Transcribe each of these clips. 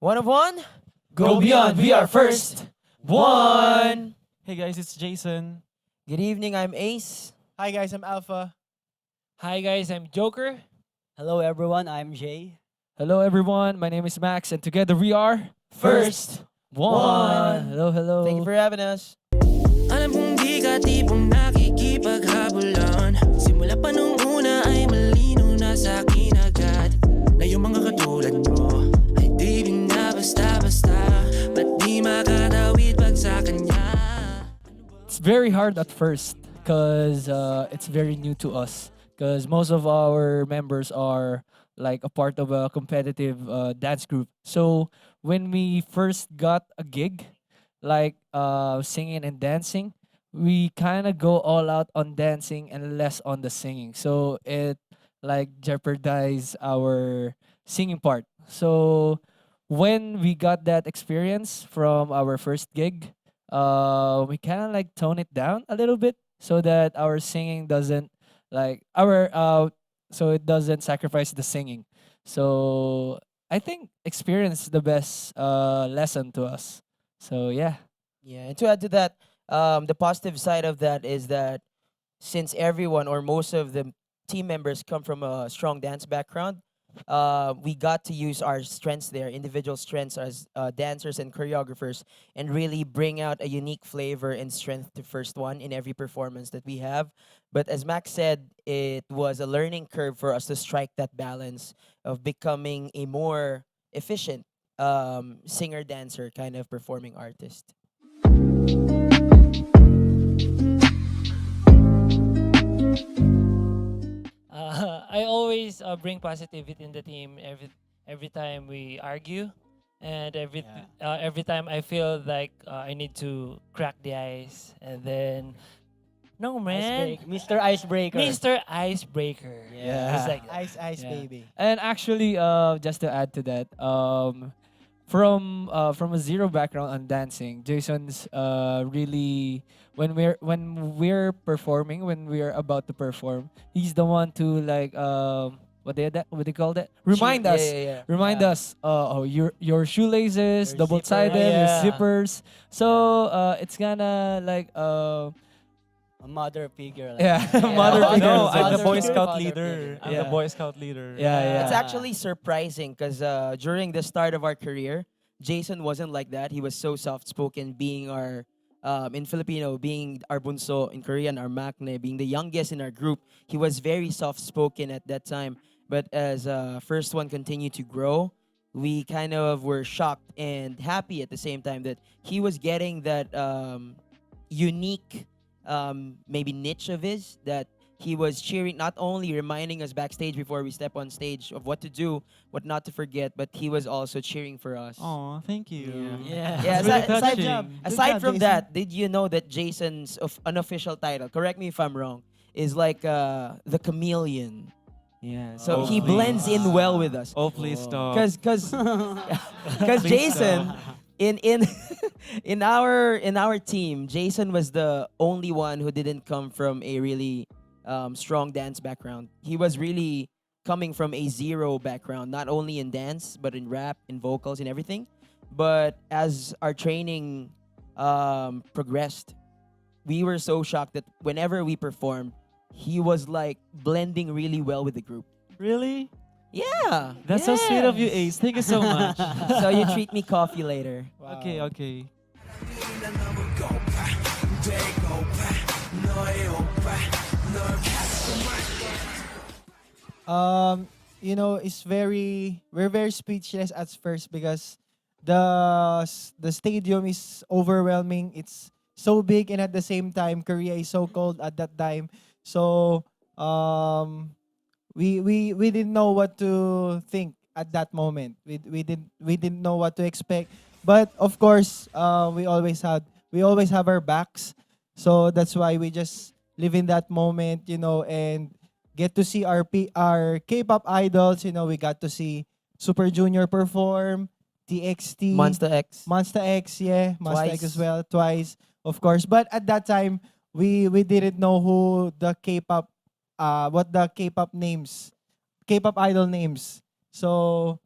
One of one? Go beyond, we are first. One. Hey guys, it's Jason. Good evening, I'm Ace. Hi guys, I'm Alpha. Hi guys, I'm Joker. Hello everyone, I'm Jay. Hello everyone, my name is Max and together we are First. One. Hello, hello. Thank you for having us. Alam kong di ka tipong nakikipaghabulan. Simula pa nung una ay malino na sa'kin agad. Na yung mga katulad mo ay di basta-basta. Ba't di makatawid pag sa kanya? It's very hard at first because it's very new to us. Because most of our members are like a part of a competitive dance group. So when we first got a gig, like singing and dancing, we kind of go all out on dancing and less on the singing. So it like jeopardized our singing part. So when we got that experience from our first gig, we kind of like tone it down a little bit so that our singing doesn't like our so it doesn't sacrifice the singing. So I think experience is the best lesson to us. So yeah. Yeah, and to add to that, the positive side of that is that since everyone or most of the team members come from a strong dance background, we got to use our strengths there, individual strengths as dancers and choreographers, and really bring out a unique flavor and strength to First One in every performance that we have. But as Max said, it was a learning curve for us to strike that balance of becoming a more efficient singer dancer kind of performing artist. I always bring positivity in the team every time we argue, and every time I feel like I need to crack the ice, and then no man, Mr. Icebreaker. Mr. Icebreaker. Yeah. It's like that. Ice Yeah. baby. And actually, just to add to that, from a zero background on dancing, Jason's really when we're performing, when we're about to perform, he's the one to like what they call that? Remind Yeah, us. yeah, yeah. Remind Yeah. us. Oh, your shoelaces, Your double sided, zipper. your Yeah. zippers. So it's gonna like A mother figure. Like yeah, that. mother Yeah. figure. No, I'm I'm the the Boy Boy Scout Scout leader. I'm Yeah. the Boy Scout leader. Yeah. It's actually surprising because during the start of our career, Jason wasn't like that. He was so soft spoken, being our in Filipino, being our bunso, in Korean, our maknae, being the youngest in our group. He was very soft spoken at that time. But as First One continued to grow, we kind of were shocked and happy at the same time that he was getting that unique maybe niche of his that he was cheering, not only reminding us backstage before we step on stage of what to do, what not to forget, but he was also cheering for us. Oh, thank you. Yeah. Yeah, It's really aside, aside, touching. aside Good from job, that, did you know that Jason's unofficial title, correct me if I'm wrong, is like the chameleon? Yeah, so Oh, he please. blends in well with us. Oh, please stop. Because Please Jason stop. in in our team, Jason was the only one who didn't come from a really strong dance background. He was really coming from a zero background, not only in dance but in rap, in vocals, in everything. But as our training progressed, we were so shocked that whenever we performed, he was like blending really well with the group. Really? Yeah. That's so sweet of you, Yes. Ace. Thank you so much. So you treat me coffee later. Okay, okay. It's we're very speechless at first because the stadium is overwhelming. It's so big, and at the same time Korea is so cold at that time. So we didn't know what to think at that moment. We didn't know what to expect. But of course, we always have our backs. So that's why we just live in that moment, and get to see our K-pop idols. We got to see Super Junior perform, TXT, Monster X. Monster X, yeah, Monster X Twice. as well, twice, of course. But at that time, we didn't know who the K-pop, what the K-pop idol names. So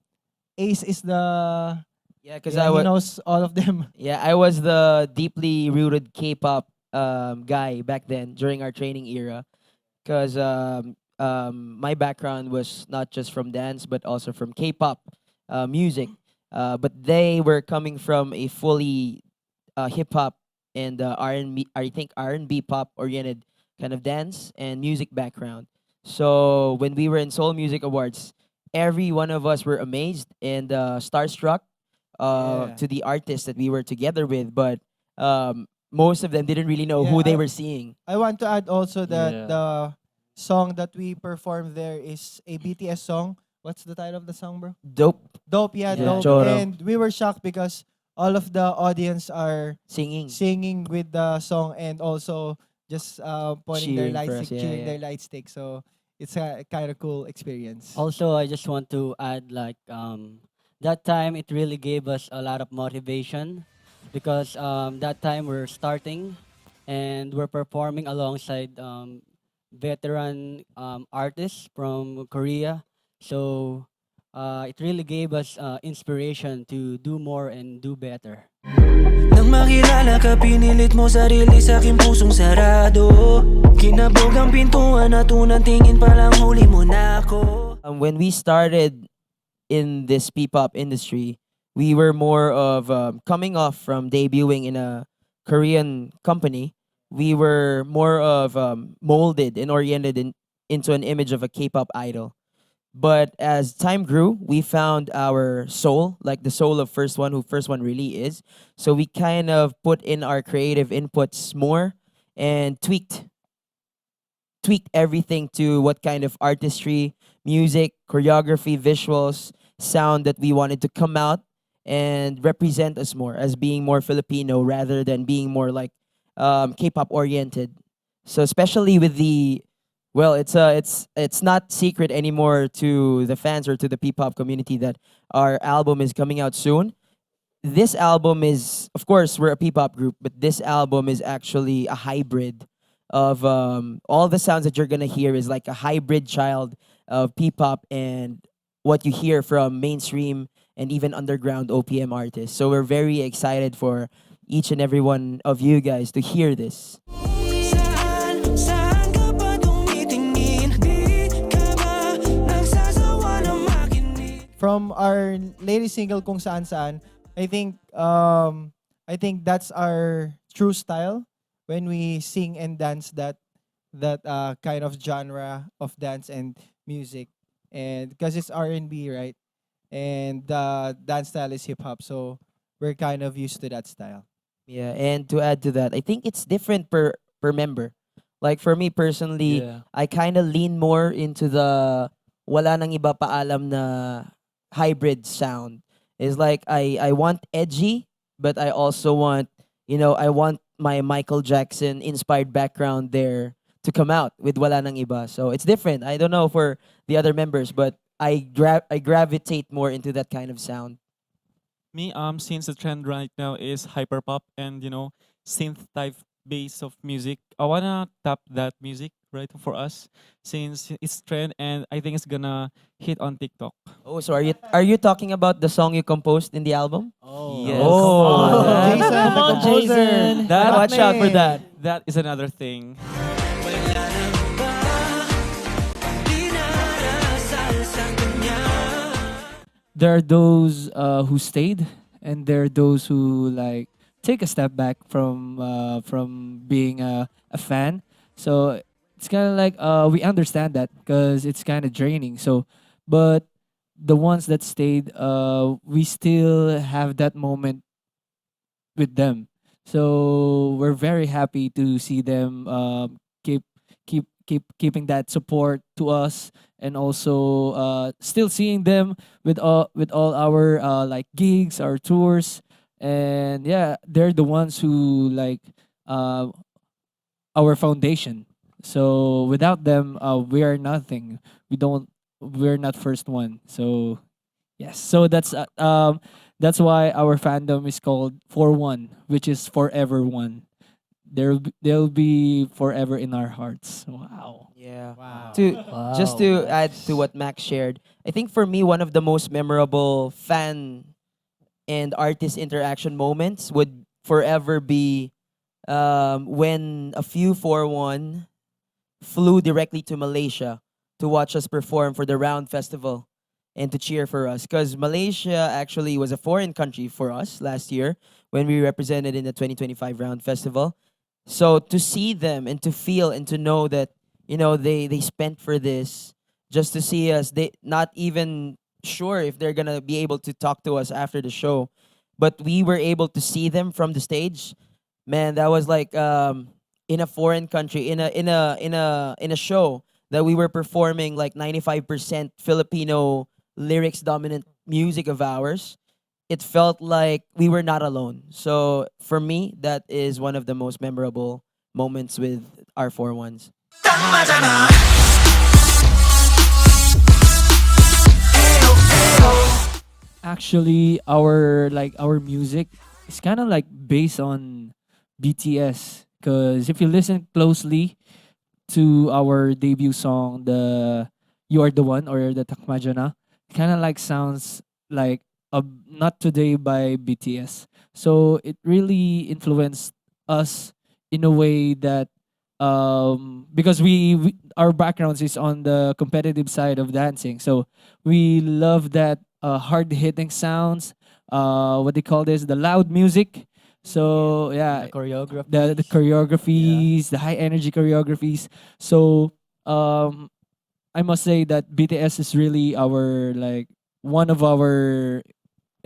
Ace is the Yeah, because Yeah, he knows all of them. I was the deeply rooted K-pop guy back then during our training era. Because my background was not just from dance but also from K-pop music. But they were coming from a fully hip hop and R&B, I think R&B pop oriented kind of dance and music background. So when we were in Seoul Music Awards, every one of us were amazed and starstruck Yeah. to the artists that we were together with, but most of them didn't really know Yeah, who they were seeing. I want to add also that Yeah. the song that we performed there is a BTS song. What's the title of the song, bro? Dope. Dope, yeah, Yeah, dope. Choro. And we were shocked because all of the audience are Singing. singing with the song and also just pointing their Cheering light for us, stick, yeah, cheering yeah. their light stick. So it's a kind of cool experience. Also, I just want to add like that time it really gave us a lot of motivation because that time we're starting and we're performing alongside veteran artists from Korea. So it really gave us inspiration to do more and do better. Nang makilala ka, pinilit mo sarili sa aking pusong sarado. Kinabog ang pintuan at unang tingin palang huli mo na ako. When we started in this P-pop industry, we were more of coming off from debuting in a Korean company. We were more of molded and oriented into an image of a K-pop idol. But as time grew, we found our soul, like the soul of First One, who First One really is. So we kind of put in our creative inputs more and tweaked everything to what kind of artistry, music, choreography, visuals, sound that we wanted to come out and represent us more as being more Filipino rather than being more like K-pop oriented. So especially with the well, it's not secret anymore to the fans or to the P-pop community that our album is coming out soon. This album is, of course, we're a P-pop group, but this album is actually a hybrid of all the sounds that you're gonna hear is like a hybrid child of P-pop and what you hear from mainstream and even underground OPM artists. So we're very excited for each and every one of you guys to hear this. Saan ka pa tumitingin? Di ka ba nagsasawa na makinig? From our latest single Kung Saan Saan, I think that's our true style when we sing and dance that kind of genre of dance and music, and because it's R&B, right? And the dance style is hip hop, so we're kind of used to that style. Yeah, and to add to that, I think it's different per member. Like for me personally, Yeah. I kind of lean more into the wala nang iba pa alam na hybrid sound. It's like I want edgy, but I also want, I want my Michael Jackson inspired background there to come out with wala nang iba. So it's different. I don't know for the other members, but I gravitate more into that kind of sound. Me, since the trend right now is hyperpop and synth type base of music, I wanna tap that music right for us since it's trend and I think it's gonna hit on TikTok. Oh, so are you talking about the song you composed in the album? Oh, Yes. Oh, Oh, that- Jason, Come the on, composer. Jason. That- Watch out for that. That is another thing. Wala na ba dinarasal sa kanya? There are those who stayed, and there are those who like take a step back from being a fan. So it's kind of like we understand that because it's kind of draining. So, but the ones that stayed, we still have that moment with them. So we're very happy to see them keeping that support to us, and also still seeing them with all our like gigs, our tours, and yeah, they're the ones who like uh, our foundation. So without them, we are nothing. We're not first one. So yes, so that's why our fandom is called For One, which is forever one. They'll be forever in our hearts. Wow. Yeah. Wow. To just to Wow. add to what Max shared, I think for me one of the most memorable fan and artist interaction moments would forever be when a few 4-1 flew directly to Malaysia to watch us perform for the Round Festival and to cheer for us. Because Malaysia actually was a foreign country for us last year when we represented in the 2025 Round Festival. So to see them and to feel and to know that, they spent for this just to see us, they not even sure if they're gonna be able to talk to us after the show. But we were able to see them from the stage. Man, that was like in a foreign country, in a show that we were performing like 95% Filipino lyrics dominant music of ours. It felt like we were not alone. So for me, that is one of the most memorable moments with our 4-1s. Actually, our music is kind of like based on BTS. Because if you listen closely to our debut song, the "You Are the One" or the "Takmajana," kind of like sounds like "Not Today" by BTS. So it really influenced us in a way that because we our backgrounds is on the competitive side of dancing, so we love that hard hitting sounds. What they call this, the loud music. So The yeah, the choreography. Yeah. choreographies, the high energy choreographies. So um, I must say that BTS is really our like one of our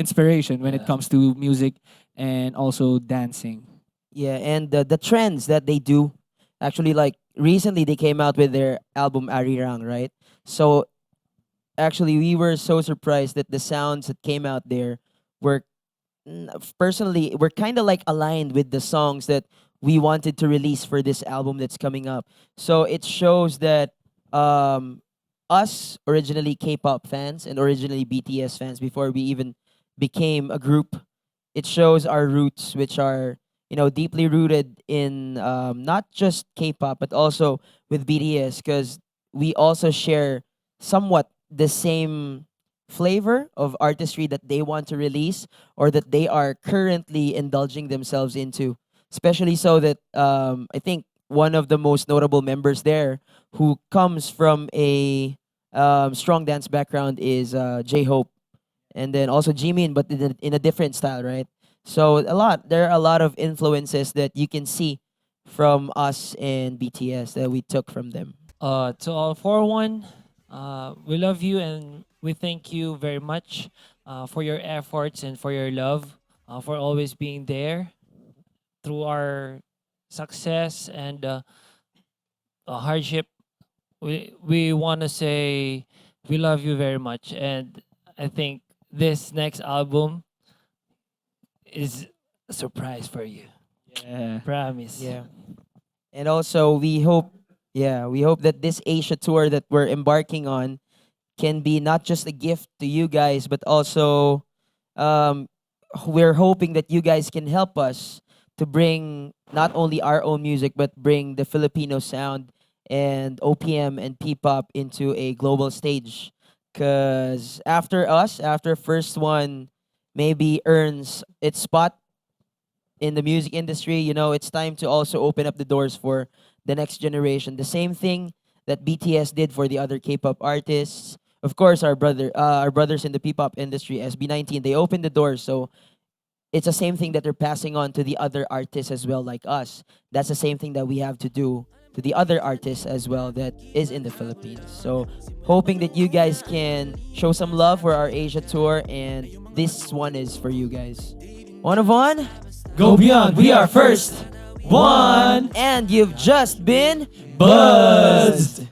inspiration when it Yeah. comes to music and also dancing. Yeah, and the trends that they do, actually, like recently they came out with their album Arirang, right? So actually, we were so surprised that the sounds that came out there were personally we're kind of like aligned with the songs that we wanted to release for this album that's coming up. So it shows that um us originally K-pop fans and originally BTS fans before we even became a group, it shows our roots, which are deeply rooted in not just K-pop but also with BTS, because we also share somewhat the same flavor of artistry that they want to release or that they are currently indulging themselves into. Especially so that I think one of the most notable members there who comes from a strong dance background is J Hope, and then also Jimin, but in a different style, right? So there are a lot of influences that you can see from us and BTS that we took from them. To all 4-1, we love you and we thank you very much for your efforts and for your love, for always being there through our success and hardship. We want to say we love you very much, and I think this next album is a surprise for you. Yeah. Promise. Yeah. And also we hope that this Asia tour that we're embarking on can be not just a gift to you guys, but also um, we're hoping that you guys can help us to bring not only our own music, but bring the Filipino sound and OPM and P-pop into a global stage. Because after first one maybe earns its spot in the music industry, it's time to also open up the doors for the next generation. The same thing that BTS did for the other K-pop artists. Of course, our brothers in the P-pop industry, SB19, they opened the doors. So it's the same thing that they're passing on to the other artists as well, like us. That's the same thing that we have to do to the other artists as well that is in the Philippines. So hoping that you guys can show some love for our Asia tour, and this one is for you guys. One of one. Go beyond. We are first. One. And you've just been Buzzed.